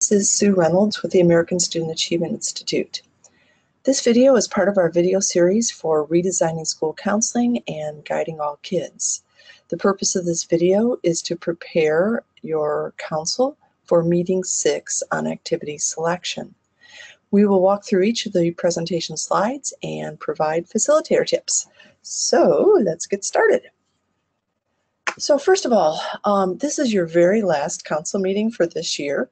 This is Sue Reynolds with the American Student Achievement Institute. This video is part of our video series for redesigning school counseling and guiding all kids. The purpose of this video is to prepare your counsel for meeting 6 on activity selection. We will walk through each of the presentation slides and provide facilitator tips. So let's get started. So first of all, this is your very last council meeting for this year,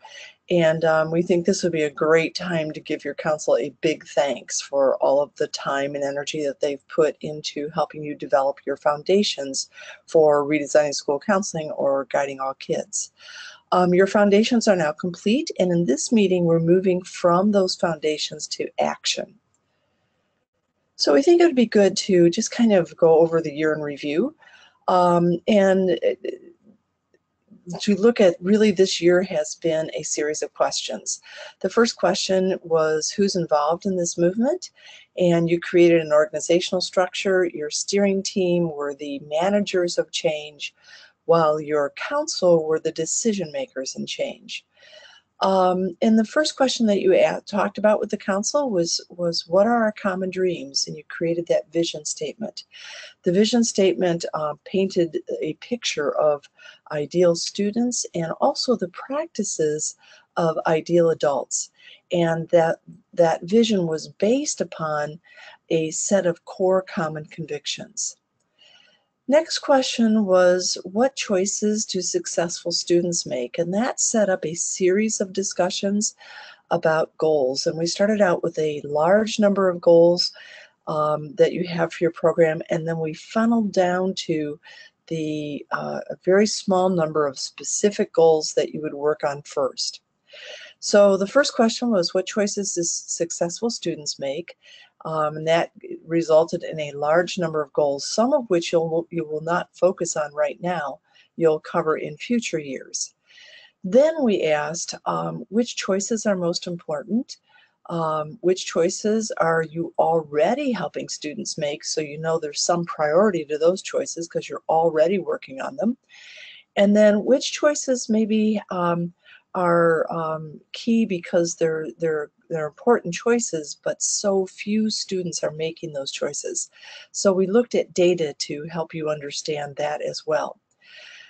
and we think this would be a great time to give your council a big thanks for all of the time and energy that they've put into helping you develop your foundations for redesigning school counseling or guiding all kids. Your foundations are now complete, and in this meeting we're moving from those foundations to action. So we think it would be good to just kind of go over the year in review. And to look at, really this year has been a series of questions. The first question was, who's involved in this movement? And you created an organizational structure. Your steering team were the managers of change, while your council were the decision makers in change. And the first question that you talked about with the council was what are our common dreams? And you created that vision statement. The vision statement painted a picture of ideal students and also the practices of ideal adults. And that vision was based upon a set of core common convictions. Next question was, what choices do successful students make? And that set up a series of discussions about goals. And we started out with a large number of goals that you have for your program, and then we funneled down to a very small number of specific goals that you would work on first. So the first question was, what choices do successful students make? And that resulted in a large number of goals, some of which you will not focus on right now. You'll cover in future years. Then we asked which choices are most important, which choices are you already helping students make, so you know there's some priority to those choices because you're already working on them. And then which choices maybe are key because they're important choices, but so few students are making those choices. So we looked at data to help you understand that as well.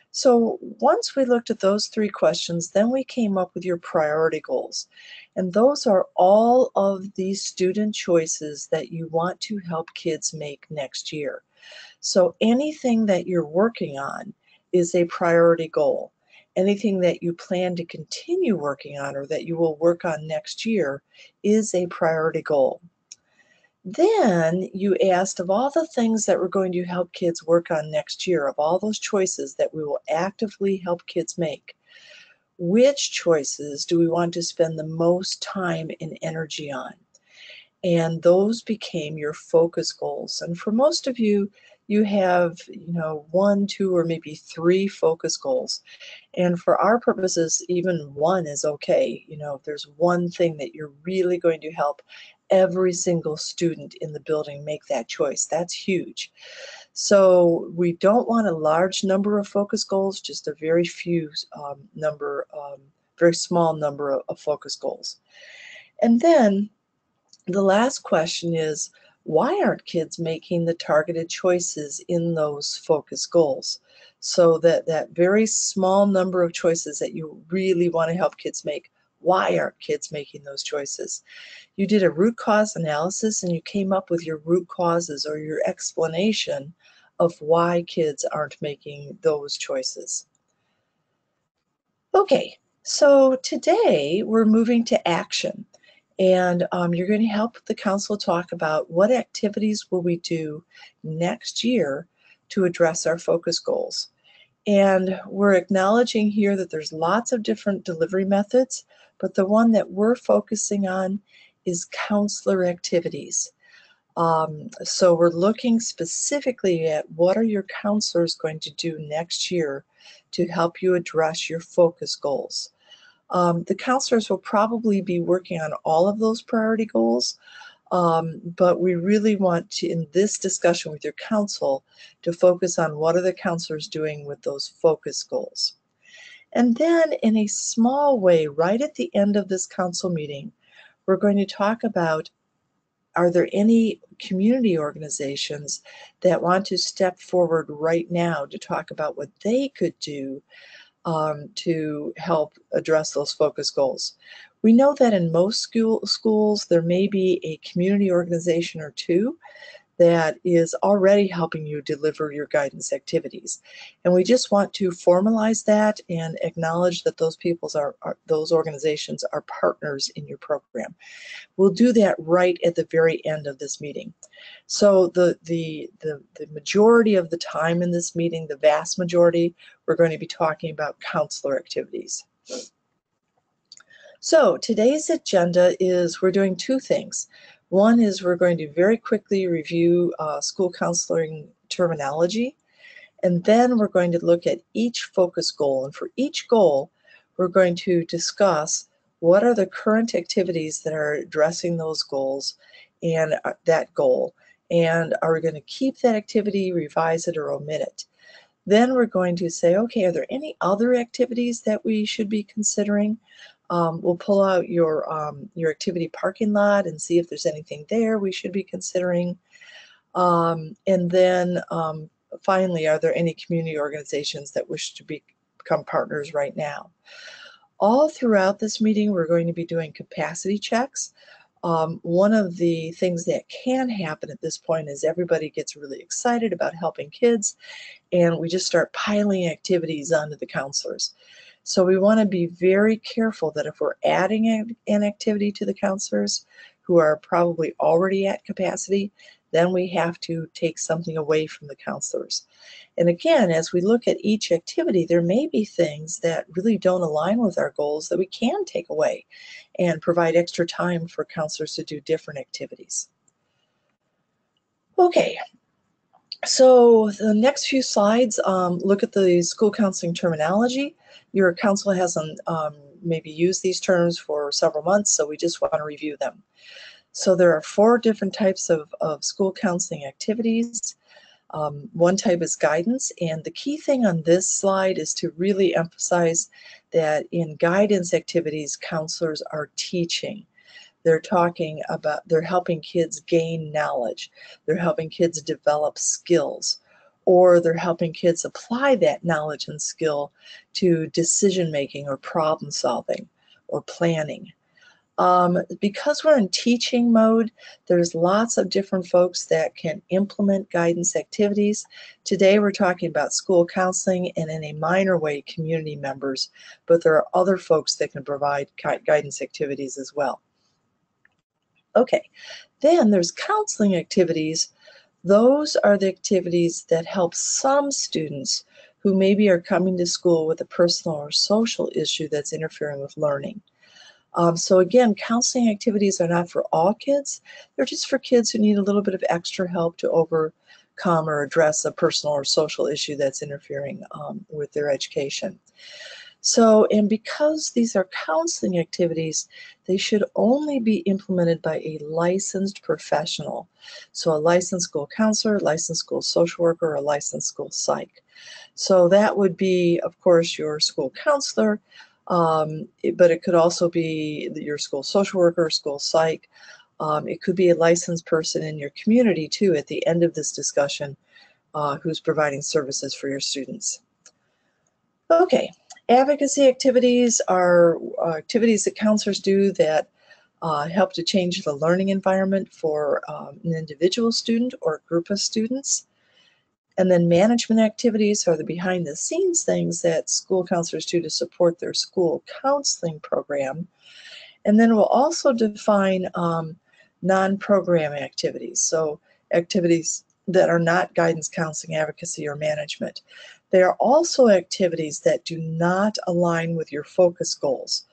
So once we looked at those 3 questions, then we came up with your priority goals. And those are all of these student choices that you want to help kids make next year. So anything that you're working on is a priority goal. Anything that you plan to continue working on or that you will work on next year is a priority goal. Then you asked, of all the things that we're going to help kids work on next year, of all those choices that we will actively help kids make, which choices do we want to spend the most time and energy on? And those became your focus goals. And for most of you, you have 1, 2, or maybe 3 focus goals. And for our purposes, even 1 is okay. If there's one thing that you're really going to help every single student in the building make that choice, that's huge. So we don't want a large number of focus goals, just a very few very small number of focus goals. And then the last question is, why aren't kids making the targeted choices in those focus goals? So that very small number of choices that you really want to help kids make, why aren't kids making those choices? You did a root cause analysis and you came up with your root causes or your explanation of why kids aren't making those choices. Okay, so today we're moving to action. And you're going to help the council talk about what activities will we do next year to address our focus goals. And we're acknowledging here that there's lots of different delivery methods, but the one that we're focusing on is counselor activities. So we're looking specifically at what are your counselors going to do next year to help you address your focus goals. The counselors will probably be working on all of those priority goals, but we really want to, in this discussion with your council, to focus on what are the counselors doing with those focus goals. And then in a small way, right at the end of this council meeting, we're going to talk about, are there any community organizations that want to step forward right now to talk about what they could do to help address those focus goals. We know that in most schools there may be a community organization or two that is already helping you deliver your guidance activities. And we just want to formalize that and acknowledge that those those organizations are partners in your program. We'll do that right at the very end of this meeting. So the majority of the time in this meeting, the vast majority, we're going to be talking about counselor activities. So today's agenda is we're doing two things. One is we're going to very quickly review school counseling terminology, and then we're going to look at each focus goal. And for each goal, we're going to discuss what are the current activities that are addressing those goals and that goal. And are we going to keep that activity, revise it, or omit it? Then we're going to say, okay, are there any other activities that we should be considering? We'll pull out your activity parking lot and see if there's anything there we should be considering. And then finally, are there any community organizations that wish to become partners right now? All throughout this meeting, we're going to be doing capacity checks. One of the things that can happen at this point is everybody gets really excited about helping kids, and we just start piling activities onto the counselors. So we want to be very careful that if we're adding an activity to the counselors who are probably already at capacity, then we have to take something away from the counselors. And again, as we look at each activity, there may be things that really don't align with our goals that we can take away and provide extra time for counselors to do different activities. Okay, so the next few slides look at the school counseling terminology. Your counselor hasn't maybe used these terms for several months, so we just want to review them. So there are 4 different types of school counseling activities. One type is guidance, and the key thing on this slide is to really emphasize that in guidance activities, counselors are teaching. They're helping kids gain knowledge. They're helping kids develop skills, or they're helping kids apply that knowledge and skill to decision making or problem solving or planning. Because we're in teaching mode, there's lots of different folks that can implement guidance activities. Today we're talking about school counseling and in a minor way community members, but there are other folks that can provide guidance activities as well. Okay, then there's counseling activities. Those are the activities that help some students who maybe are coming to school with a personal or social issue that's interfering with learning. So again, counseling activities are not for all kids. They're just for kids who need a little bit of extra help to overcome or address a personal or social issue that's interfering with their education. So, and because these are counseling activities, they should only be implemented by a licensed professional. So a licensed school counselor, licensed school social worker, or a licensed school psych. So that would be, of course, your school counselor, but it could also be your school social worker, school psych. It could be a licensed person in your community too at the end of this discussion who's providing services for your students. Okay, advocacy activities are activities that counselors do that help to change the learning environment for an individual student or a group of students. And then management activities are the behind the scenes things that school counselors do to support their school counseling program. And then we'll also define non-program activities. So activities that are not guidance, counseling, advocacy, or management. They are also activities that do not align with your focus goals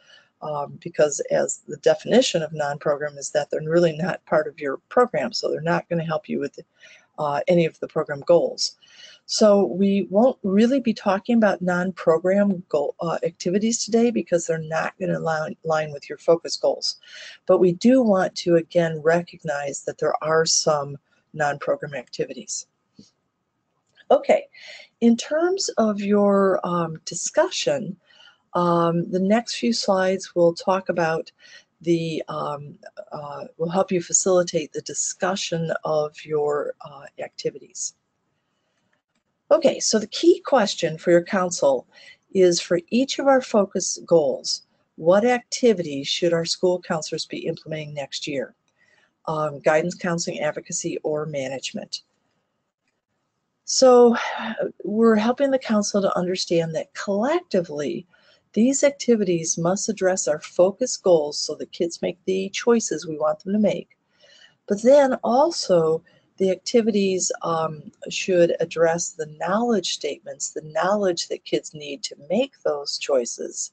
because as the definition of non-program is that they're really not part of your program, so they're not going to help you with any of the program goals. So we won't really be talking about non-program goal activities today because they're not going to align with your focus goals. But we do want to again recognize that there are some non-program activities. Okay, in terms of your discussion, The next few slides will talk about will help you facilitate the discussion of your activities. Okay, so the key question for your council is, for each of our focus goals, what activities should our school counselors be implementing next year? Guidance, counseling, advocacy, or management. So we're helping the council to understand that collectively, these activities must address our focus goals so that kids make the choices we want them to make. But then also, the activities should address the knowledge statements, the knowledge that kids need to make those choices,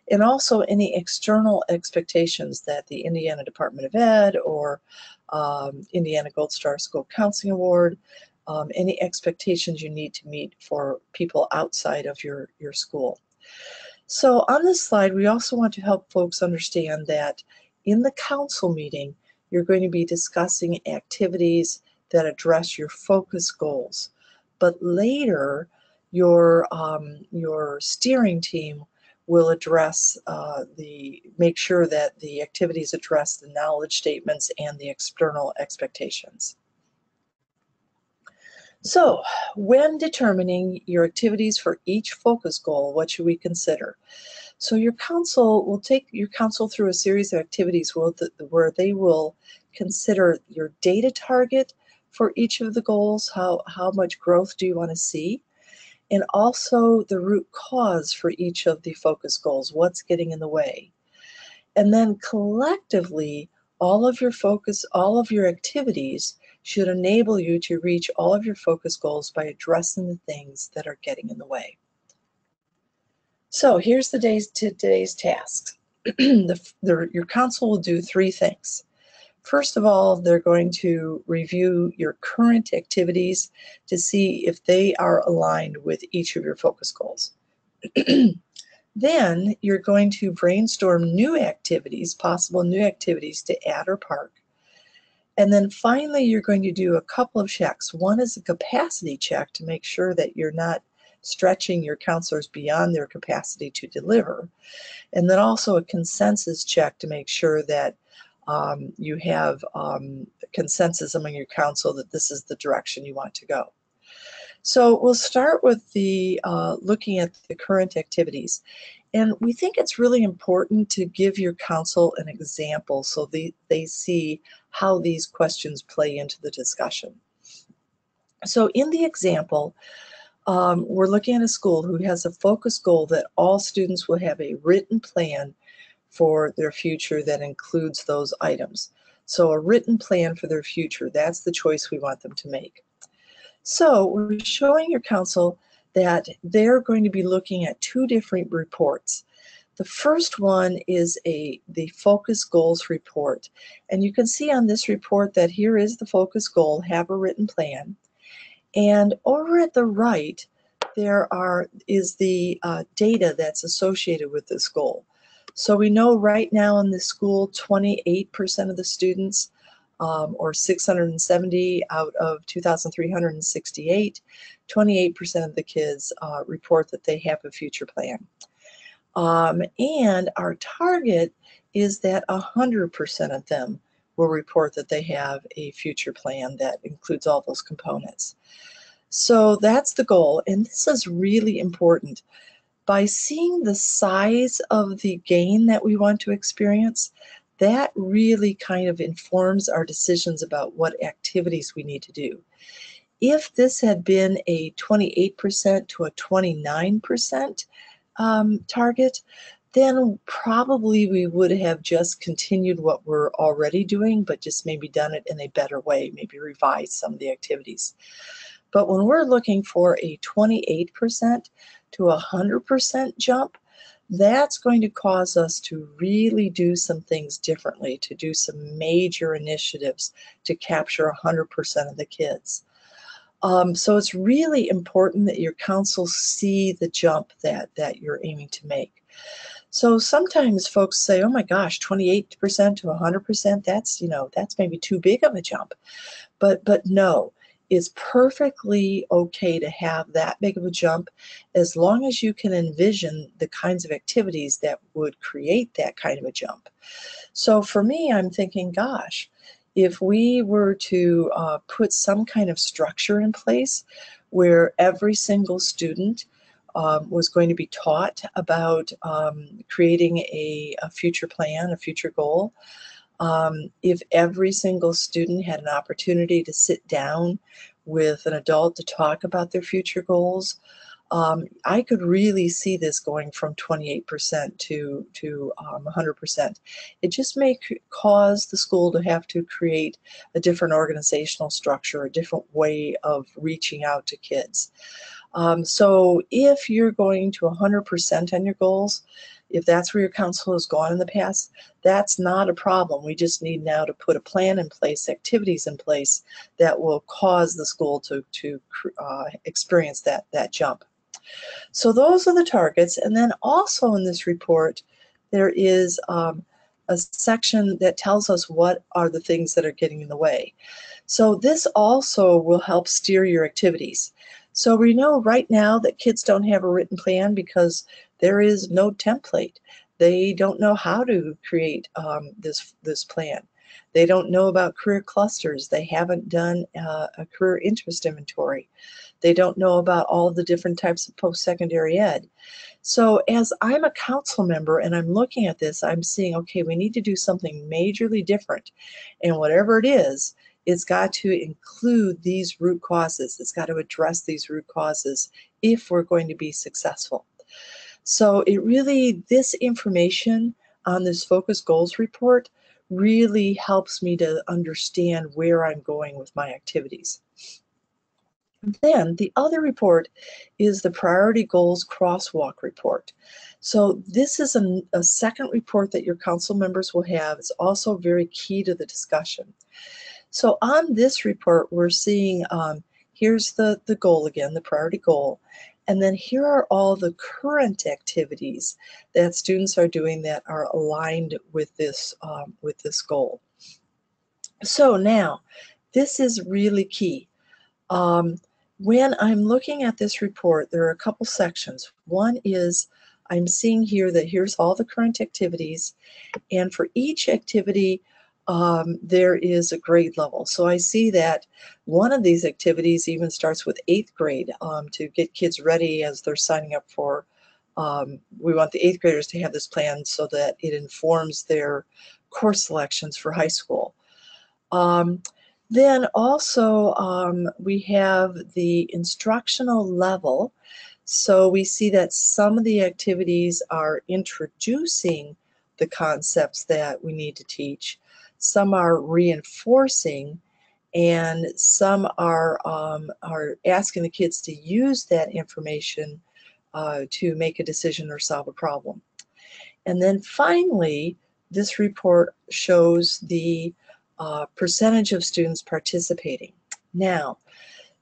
and also any external expectations that the Indiana Department of Ed or Indiana Gold Star School Counseling Award, any expectations you need to meet for people outside of your school. So on this slide, we also want to help folks understand that in the council meeting, you're going to be discussing activities that address your focus goals. But later, your steering team will address make sure that the activities address the knowledge statements and the external expectations. So, when determining your activities for each focus goal, what should we consider? So your council will take your council through a series of activities where they will consider your data target for each of the goals, how much growth do you want to see, and also the root cause for each of the focus goals, what's getting in the way. And then collectively, all of your activities should enable you to reach all of your focus goals by addressing the things that are getting in the way. So here's today's tasks. Your council will do three things. First of all, they're going to review your current activities to see if they are aligned with each of your focus goals. Then you're going to brainstorm new activities, possible new activities to add or park. And then finally, you're going to do a couple of checks. One is a capacity check to make sure that you're not stretching your counselors beyond their capacity to deliver. And then also a consensus check to make sure that you have consensus among your council that this is the direction you want to go. So we'll start with the looking at the current activities. And we think it's really important to give your council an example so they see how these questions play into the discussion. So in the example, we're looking at a school who has a focus goal that all students will have a written plan for their future that includes those items. So a written plan for their future, that's the choice we want them to make. So we're showing your council that they're going to be looking at two different reports. The first one is the focus goals report. And you can see on this report that here is the focus goal, have a written plan. And over at the right, there is the data that's associated with this goal. So we know right now in this school, 28% of the students, or 670 out of 2,368, 28% of the kids report that they have a future plan. And our target is that 100% of them will report that they have a future plan that includes all those components. So that's the goal, and this is really important. By seeing the size of the gain that we want to experience, that really kind of informs our decisions about what activities we need to do. If this had been a 28% to a 29% target, then probably we would have just continued what we're already doing, but just maybe done it in a better way, maybe revised some of the activities. But when we're looking for a 28% to 100% jump, that's going to cause us to really do some things differently, to do some major initiatives to capture 100% of the kids. So it's really important that your council see the jump that you're aiming to make. So sometimes folks say, oh my gosh, 28% to 100%, that's maybe too big of a jump. But no, it's perfectly okay to have that big of a jump as long as you can envision the kinds of activities that would create that kind of a jump. So for me, I'm thinking, gosh, if we were to put some kind of structure in place where every single student was going to be taught about creating a future plan, a future goal, if every single student had an opportunity to sit down with an adult to talk about their future goals, I could really see this going from 28% to 100%. It just may cause the school to have to create a different organizational structure, a different way of reaching out to kids. So if you're going to 100% on your goals, if that's where your council has gone in the past, that's not a problem. We just need now to put a plan in place, activities in place that will cause the school to experience that jump. So those are the targets. And then also in this report, there is a section that tells us what are the things that are getting in the way. So this also will help steer your activities. So we know right now that kids don't have a written plan because there is no template. They don't know how to create this plan. They don't know about career clusters. They haven't done a career interest inventory. They don't know about all the different types of post-secondary ed. So as I'm a council member and I'm looking at this, I'm seeing, okay, we need to do something majorly different. And whatever it is, it's got to include these root causes. It's got to address these root causes if we're going to be successful. So it really, this information on this focus goals report really helps me to understand where I'm going with my activities. Then the other report is the Priority Goals Crosswalk report. So this is a second report that your council members will have. It's also very key to the discussion. So on this report, we're seeing, here's the goal again, the priority goal. And then here are all the current activities that students are doing that are aligned with this goal. So now, this is really key. When I'm looking at this report, there are a couple sections. One is I'm seeing here that here's all the current activities, and for each activity, there is a grade level. So I see that one of these activities even starts with 8th grade to get kids ready as they're signing up for, we want the 8th graders to have this plan so that it informs their course selections for high school. Then also we have the instructional level. So we see that some of the activities are introducing the concepts that we need to teach. Some are reinforcing, and some are asking the kids to use that information to make a decision or solve a problem. And then finally, this report shows the percentage of students participating. Now,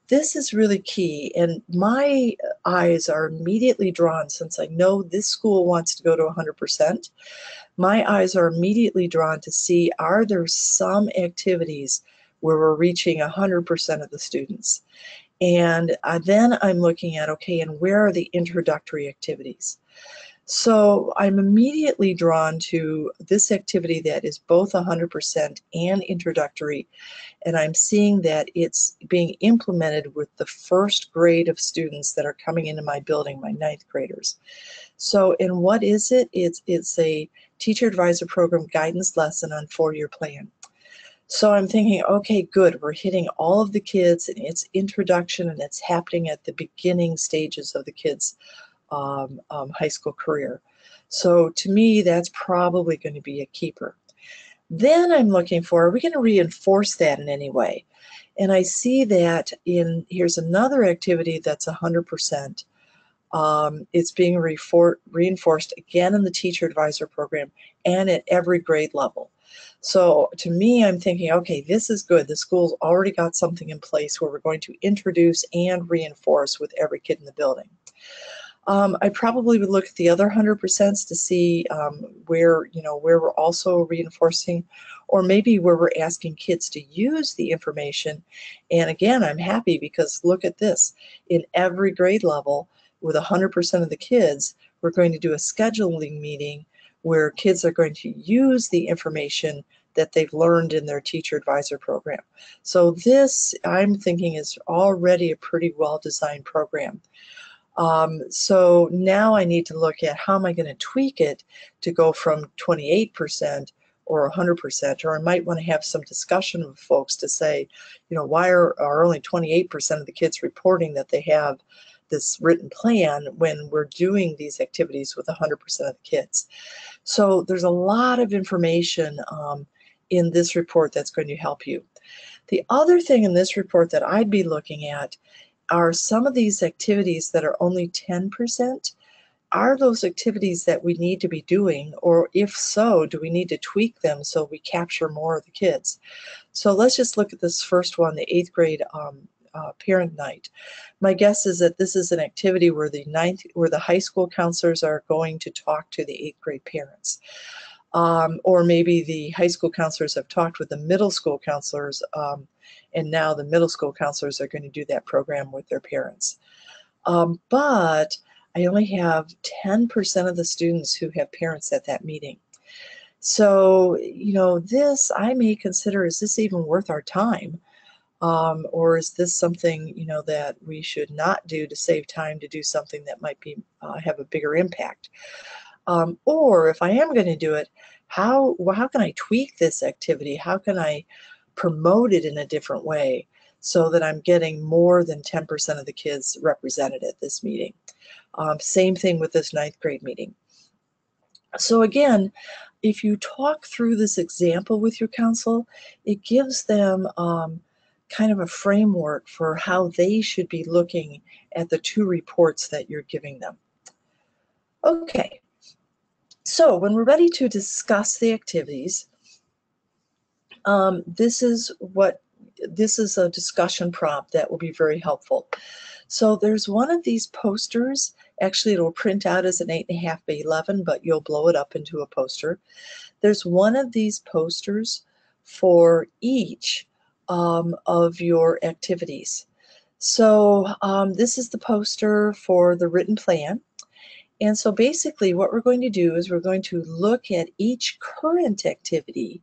this is really key, and my eyes are immediately drawn, since I know this school wants to go to 100%, my eyes are immediately drawn to see, are there some activities where we're reaching 100% of the students? And then I'm looking at, okay, and where are the introductory activities? So I'm immediately drawn to this activity that is both 100% and introductory, and I'm seeing that it's being implemented with the first grade of students that are coming into my building, my 9th graders. So, and what is it? It's a teacher advisor program guidance lesson on 4-year plan. So I'm thinking, okay, good, we're hitting all of the kids, and it's introduction, and it's happening at the beginning stages of the kids' high school career. So to me, that's probably going to be a keeper. Then I'm looking for, are we going to reinforce that in any way? And I see that here's another activity that's 100%. It's being reinforced again in the teacher advisor program and at every grade level. So to me, I'm thinking, okay, this is good. The school's already got something in place where we're going to introduce and reinforce with every kid in the building. I probably would look at the other 100% to see where we're also reinforcing, or maybe where we're asking kids to use the information. And again, I'm happy because look at this. In every grade level, with 100% of the kids, we're going to do a scheduling meeting where kids are going to use the information that they've learned in their teacher advisor program. So this, I'm thinking, is already a pretty well-designed program. So now I need to look at how am I going to tweak it to go from 28% or 100%, or I might want to have some discussion with folks to say, why are only 28% of the kids reporting that they have this written plan when we're doing these activities with 100% of the kids. So there's a lot of information in this report that's going to help you. The other thing in this report that I'd be looking at are some of these activities that are only 10%. Are those activities that we need to be doing, or if so, do we need to tweak them so we capture more of the kids? So let's just look at this first one, the 8th grade parent night. My guess is that this is an activity where the high school counselors are going to talk to the 8th grade parents. Or maybe the high school counselors have talked with the middle school counselors, and now the middle school counselors are going to do that program with their parents. But I only have 10% of the students who have parents at that meeting. So, this I may consider, is this even worth our time? Or is this something, that we should not do to save time to do something that might be have a bigger impact? Or if I am going to do it, how can I tweak this activity? How can I promote it in a different way so that I'm getting more than 10% of the kids represented at this meeting? Same thing with this 9th grade meeting. So again, if you talk through this example with your council, it gives them kind of a framework for how they should be looking at the 2 reports that you're giving them. Okay. So when we're ready to discuss the activities, this is a discussion prompt that will be very helpful. So there's one of these posters. Actually, it'll print out as an 8.5 by 11, but you'll blow it up into a poster. There's one of these posters for each of your activities. So this is the poster for the written plan. And so basically what we're going to do is we're going to look at each current activity,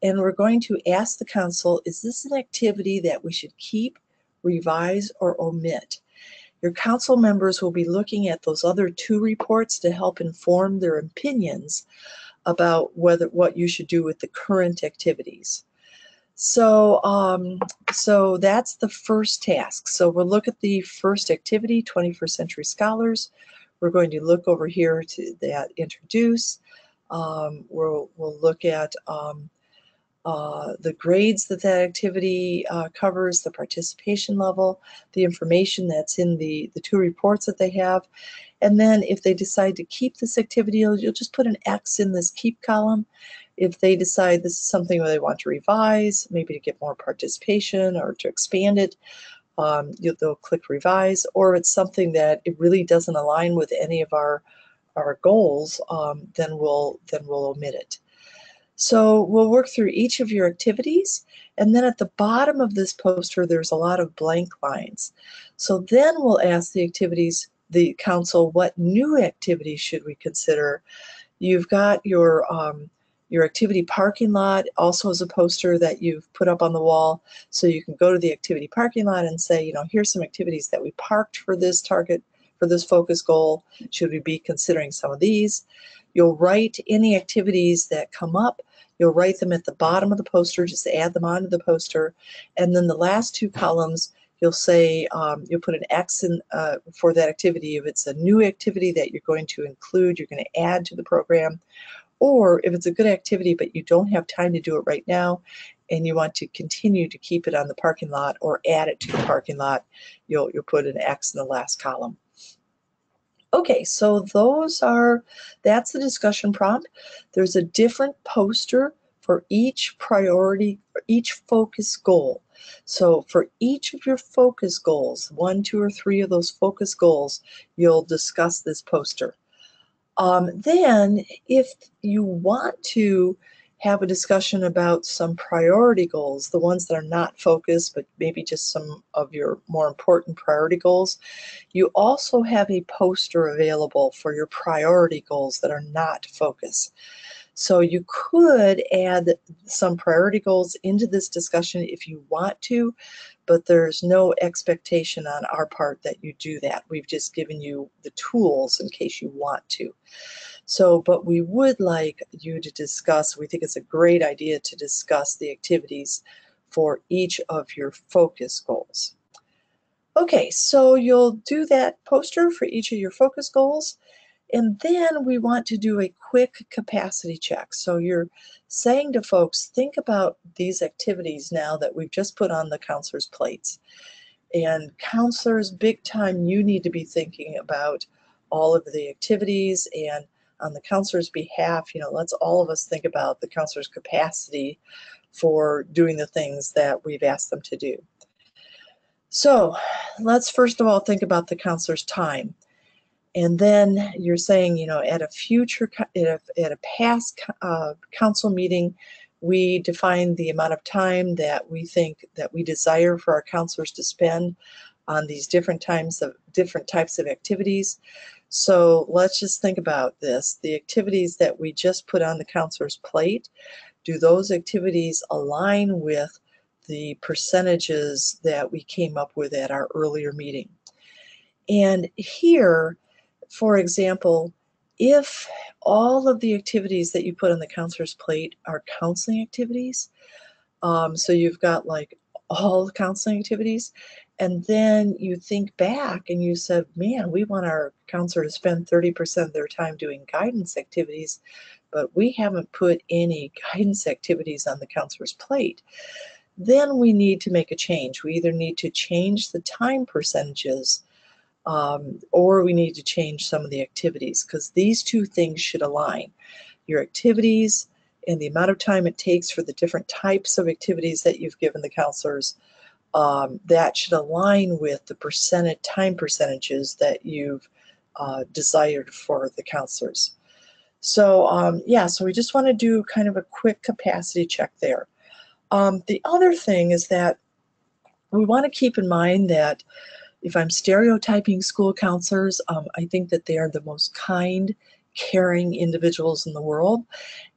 and we're going to ask the council, is this an activity that we should keep, revise, or omit? Your council members will be looking at those other 2 reports to help inform their opinions about what you should do with the current activities. So, so that's the first task. So we'll look at the first activity, 21st Century Scholars. We're going to look over here to that introduce. We'll look at the grades that activity covers, the participation level, the information that's in the 2 reports that they have. And then if they decide to keep this activity, you'll just put an X in this keep column. If they decide this is something where they want to revise, maybe to get more participation or to expand it, they'll click revise. Or if it's something that it really doesn't align with any of our goals, then we'll omit it. So we'll work through each of your activities, and then at the bottom of this poster there's a lot of blank lines. So then we'll ask the council, what new activities should we consider? You've got your activity parking lot also as a poster that you've put up on the wall, so you can go to the activity parking lot and say, here's some activities that we parked for this target, for this focus goal. Should we be considering some of these? You'll write any activities that come up. You'll write them at the bottom of the poster, just add them onto the poster. And then the last 2 columns, you'll say, you'll put an X in for that activity if it's a new activity that you're going to include, you're going to add to the program. Or if it's a good activity but you don't have time to do it right now and you want to continue to keep it on the parking lot or add it to the parking lot, you'll put an X in the last column. Okay, so that's the discussion prompt. There's a different poster for each priority, for each focus goal. So for each of your focus goals, 1, 2, or 3 of those focus goals, you'll discuss this poster. Then if you want to have a discussion about some priority goals, the ones that are not focused, but maybe just some of your more important priority goals, you also have a poster available for your priority goals that are not focused. So you could add some priority goals into this discussion if you want to, but there's no expectation on our part that you do that. We've just given you the tools in case you want to. So, but we would like you to discuss, we think it's a great idea to discuss the activities for each of your focus goals. Okay, so you'll do that poster for each of your focus goals, and then we want to do a quick capacity check. So you're saying to folks, think about these activities now that we've just put on the counselors' plates. And counselors, big time, you need to be thinking about all of the activities, and on the counselor's behalf, let's all of us think about the counselor's capacity for doing the things that we've asked them to do. So let's first of all think about the counselor's time. And then you're saying, at a past council meeting, we define the amount of time that we think that we desire for our counselors to spend on these different types of activities. So let's just think about this. The activities that we just put on the counselor's plate, do those activities align with the percentages that we came up with at our earlier meeting? And here, for example, if all of the activities that you put on the counselor's plate are counseling activities, so you've got like all the counseling activities, and then you think back and you said, man, we want our counselor to spend 30% of their time doing guidance activities, but we haven't put any guidance activities on the counselor's plate. Then we need to make a change. We either need to change the time percentages or we need to change some of the activities, because these two things should align. Your activities and the amount of time it takes for the different types of activities that you've given the counselors, that should align with the time percentages that you've desired for the counselors. So yeah, so we just want to do kind of a quick capacity check there. The other thing is that we want to keep in mind that if I'm stereotyping school counselors, I think that they are the most kind, caring individuals in the world,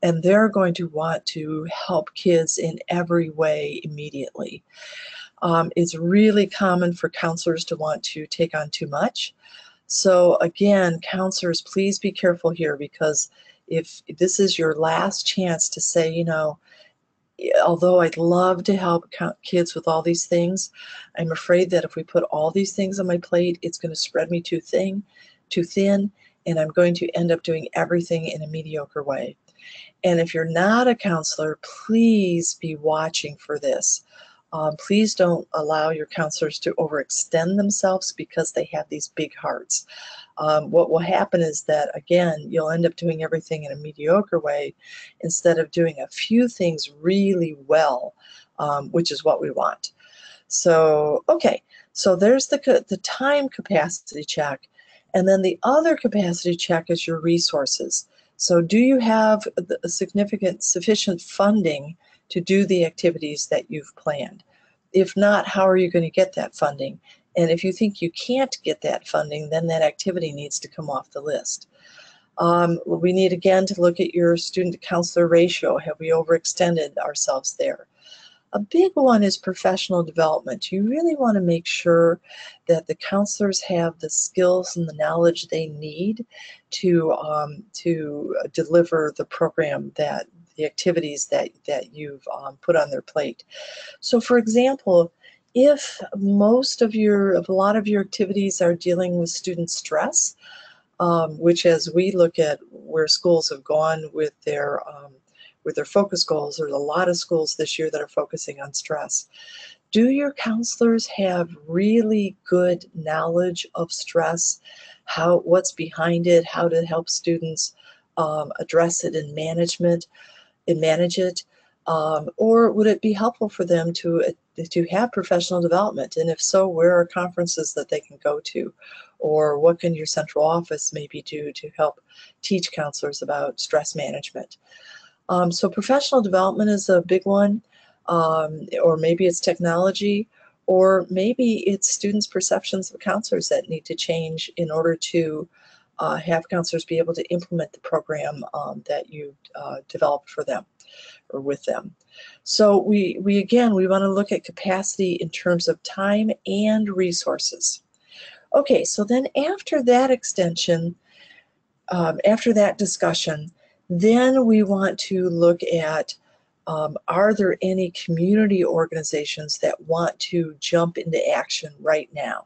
and they're going to want to help kids in every way immediately. It's really common for counselors to want to take on too much. So again, counselors, please be careful here, because if this is your last chance to say, although I'd love to help kids with all these things, I'm afraid that if we put all these things on my plate, it's going to spread me too thin, and I'm going to end up doing everything in a mediocre way. And if you're not a counselor, please be watching for this. Please don't allow your counselors to overextend themselves because they have these big hearts. What will happen is that, again, you'll end up doing everything in a mediocre way instead of doing a few things really well, which is what we want. So, okay, so there's the time capacity check. And then the other capacity check is your resources. So do you have sufficient funding to do the activities that you've planned? If not, how are you going to get that funding? And if you think you can't get that funding, then that activity needs to come off the list. We need, again, to look at your student-to-counselor ratio. Have we overextended ourselves there? A big one is professional development. You really want to make sure that the counselors have the skills and the knowledge they need to deliver the program, that the activities that you've put on their plate. So, for example, if a lot of your activities are dealing with student stress, which, as we look at where schools have gone with their focus goals, there's a lot of schools this year that are focusing on stress. Do your counselors have really good knowledge of stress, what's behind it, how to help students address it and manage it? Or would it be helpful for them to have professional development? And if so, where are conferences that they can go to? Or what can your central office maybe do to help teach counselors about stress management? So professional development is a big one, or maybe it's technology, or maybe it's students' perceptions of counselors that need to change in order to have counselors be able to implement the program that you developed for them or with them. So we again, we want to look at capacity in terms of time and resources. Okay, so then after that extension, after that discussion, then we want to look at are there any community organizations that want to jump into action right now?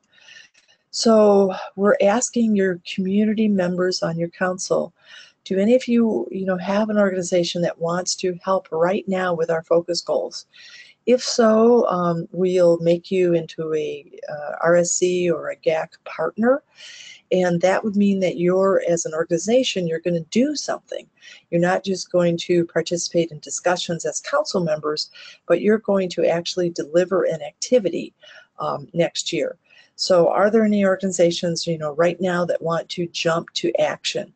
So we're asking your community members on your council, do any of you, have an organization that wants to help right now with our focus goals? If so, we'll make you into a RSC or a GAK partner. And that would mean that you're, as an organization, you're going to do something. You're not just going to participate in discussions as council members, but you're going to actually deliver an activity next year. So are there any organizations, right now that want to jump to action?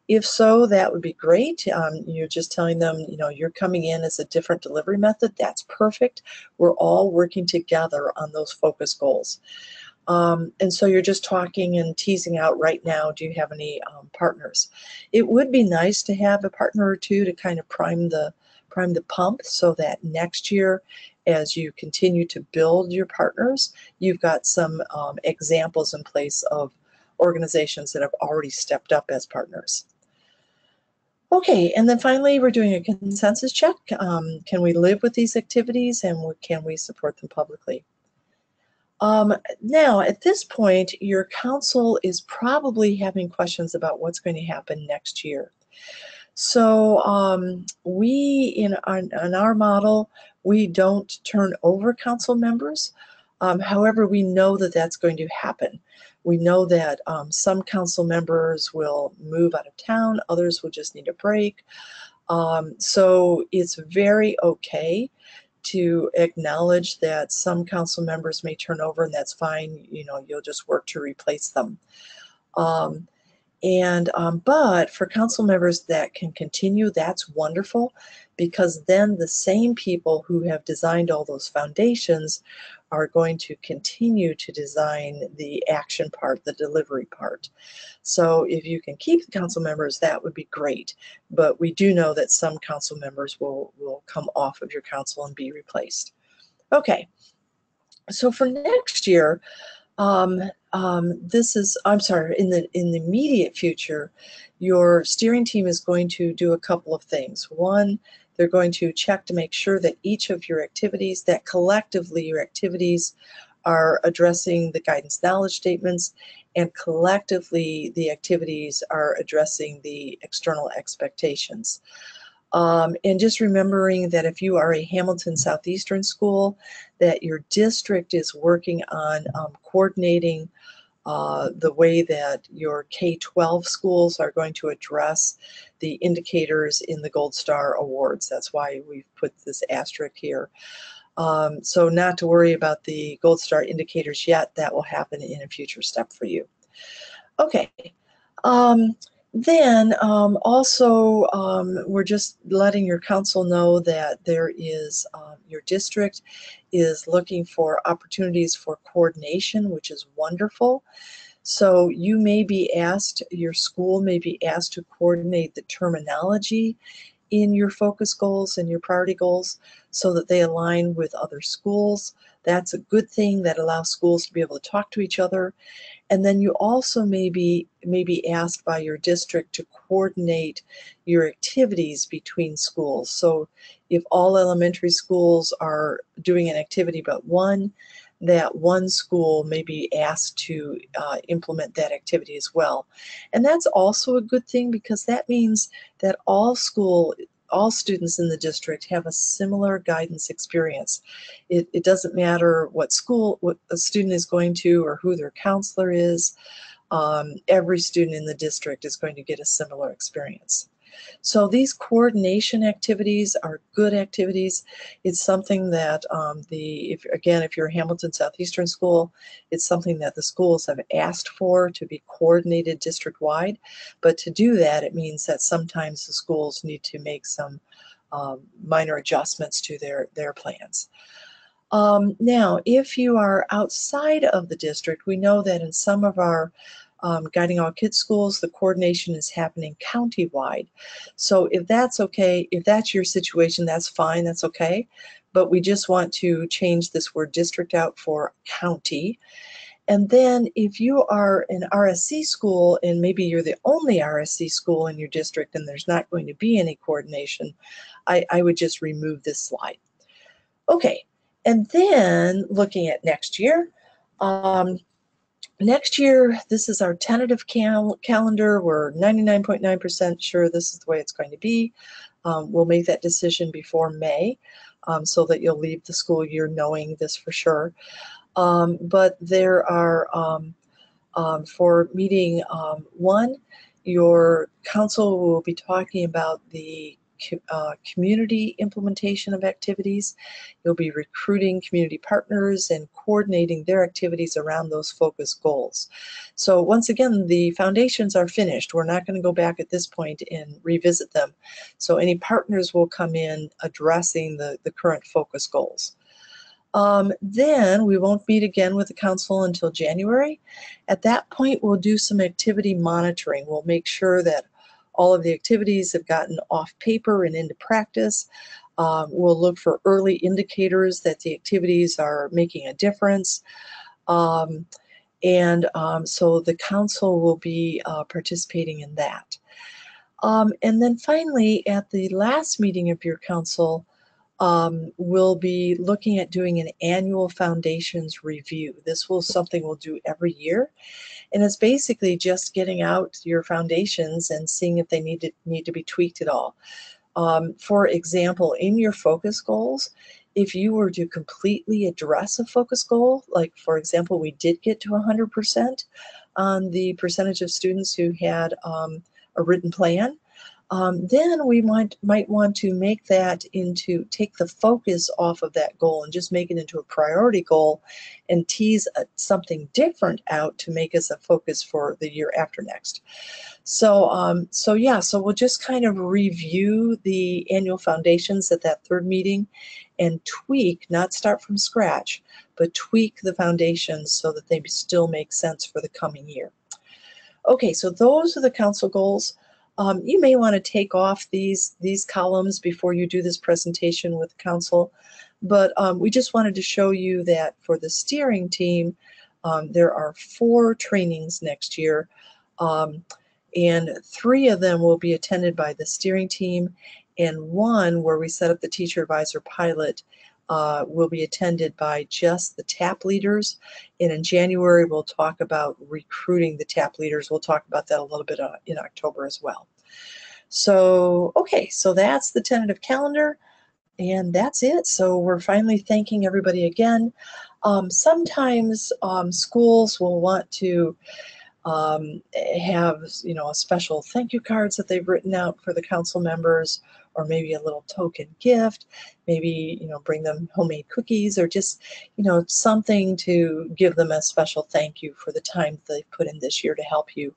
If so, that would be great. You're just telling them, you're coming in as a different delivery method. That's perfect. We're all working together on those focus goals. And so you're just talking and teasing out right now, do you have any partners? It would be nice to have a partner or two to kind of prime the pump so that next year, as you continue to build your partners, you've got some examples in place of organizations that have already stepped up as partners. Okay, and then finally, we're doing a consensus check. Can we live with these activities, and can we support them publicly? Now, at this point, your council is probably having questions about what's going to happen next year. So we, in our model, we don't turn over council members. However, we know that that's going to happen. We know that some council members will move out of town, others will just need a break. So it's very okay to acknowledge that some council members may turn over, and that's fine. You'll just work to replace them. But for council members that can continue, that's wonderful, because then the same people who have designed all those foundations are going to continue to design the action part, the delivery part. So if you can keep the council members, that would be great. But we do know that some council members will come off of your council and be replaced. Okay, so for next year, I'm sorry, in the immediate future, your steering team is going to do a couple of things. One, they're going to check to make sure that each of your activities, that collectively your activities are addressing the guidance knowledge statements, and collectively the activities are addressing the external expectations. And just remembering that if you are a Hamilton Southeastern school, that your district is working on coordinating the way that your K-12 schools are going to address the indicators in the Gold Star Awards. That's why we've put this asterisk here. So not to worry about the Gold Star indicators yet. That will happen in a future step for you. Okay. Then also we're just letting your council know that there is, your district is looking for opportunities for coordination, which is wonderful. So you may be asked, your school may be asked to coordinate the terminology in your focus goals and your priority goals so that they align with other schools. That's a good thing. That allows schools to be able to talk to each other. And then you also may be asked by your district to coordinate your activities between schools. So if all elementary schools are doing an activity but one, that one school may be asked to implement that activity as well. And that's also a good thing, because that means that all students in the district have a similar guidance experience. It doesn't matter what a student is going to or who their counselor is. Every student in the district is going to get a similar experience. So these coordination activities are good activities. It's something that if you're a Hamilton Southeastern school, it's something that the schools have asked for to be coordinated district-wide. But to do that, it means that sometimes the schools need to make some minor adjustments to their plans. Now, if you are outside of the district, we know that in some of our Guiding All Kids schools, the coordination is happening countywide. So if that's okay, if that's your situation, that's fine, that's okay. But we just want to change this word district out for county. And then if you are an RSC school and maybe you're the only RSC school in your district and there's not going to be any coordination, I would just remove this slide. Okay, and then looking at next year, next year, this is our tentative calendar. We're 99.9% sure this is the way it's going to be. We'll make that decision before May so that you'll leave the school year knowing this for sure. But there are, for meeting 1, your council will be talking about the community implementation of activities. You'll be recruiting community partners and coordinating their activities around those focus goals. So once again, the foundations are finished. We're not going to go back at this point and revisit them. So any partners will come in addressing the current focus goals. Then we won't meet again with the council until January. At that point, we'll do some activity monitoring. We'll make sure that all of the activities have gotten off paper and into practice. We'll look for early indicators that the activities are making a difference. So the council will be participating in that. And then finally, at the last meeting of your council, we'll be looking at doing an annual foundations review. This will something we'll do every year. And it's basically just getting out your foundations and seeing if they need to be tweaked at all. For example, in your focus goals, if you were to completely address a focus goal, like for example, we did get to 100% on the percentage of students who had a written plan, then we might want to make that take the focus off of that goal and just make it into a priority goal and tease something different out to make us a focus for the year after next. So we'll just kind of review the annual foundations at that third meeting and tweak, not start from scratch, but tweak the foundations so that they still make sense for the coming year. Okay, so those are the council goals. You may want to take off these columns before you do this presentation with council, but we just wanted to show you that for the steering team, there are 4 trainings next year, and 3 of them will be attended by the steering team, and 1 where we set up the teacher advisor pilot will be attended by just the TAP leaders. And in January, we'll talk about recruiting the TAP leaders. We'll talk about that a little bit in October as well. So, okay, so that's the tentative calendar, and that's it. So we're finally thanking everybody again. Sometimes schools will want to have, a special thank you cards that they've written out for the council members, or maybe a little token gift, maybe, bring them homemade cookies, or just, something to give them a special thank you for the time they've put in this year to help you.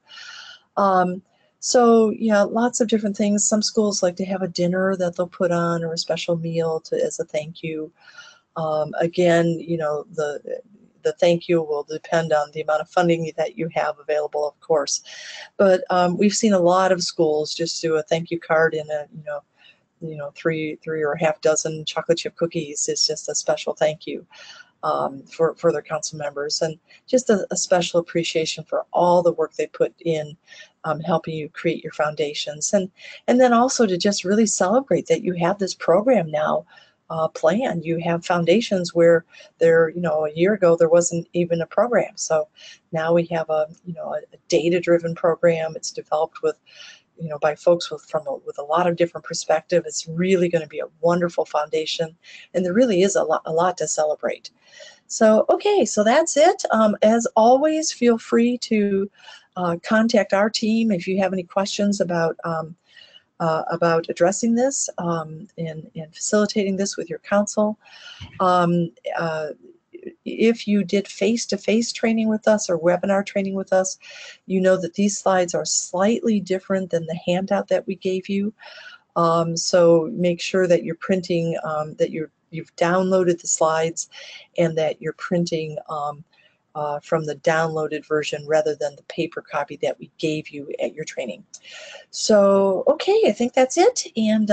So yeah, lots of different things. Some schools like to have a dinner that they'll put on, or a special meal as a thank you. Again, the thank you will depend on the amount of funding that you have available, of course. But we've seen a lot of schools just do a thank you card in a, 3 or a half dozen chocolate chip cookies is just a special thank you for their council members, and just a special appreciation for all the work they put in helping you create your foundations, and then also to just really celebrate that you have this program now planned. You have foundations where there, a year ago there wasn't even a program. So now we have a data-driven program. It's developed with, by folks with a lot of different perspective. It's really going to be a wonderful foundation, and there really is a lot to celebrate. So okay, so that's it. As always, feel free to contact our team if you have any questions about about addressing this and facilitating this with your council. If you did face-to-face training with us or webinar training with us, you know that these slides are slightly different than the handout that we gave you. So make sure that you're printing, that you've downloaded the slides and that you're printing from the downloaded version rather than the paper copy that we gave you at your training. So, okay, I think that's it. And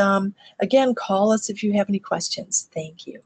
again, call us if you have any questions. Thank you.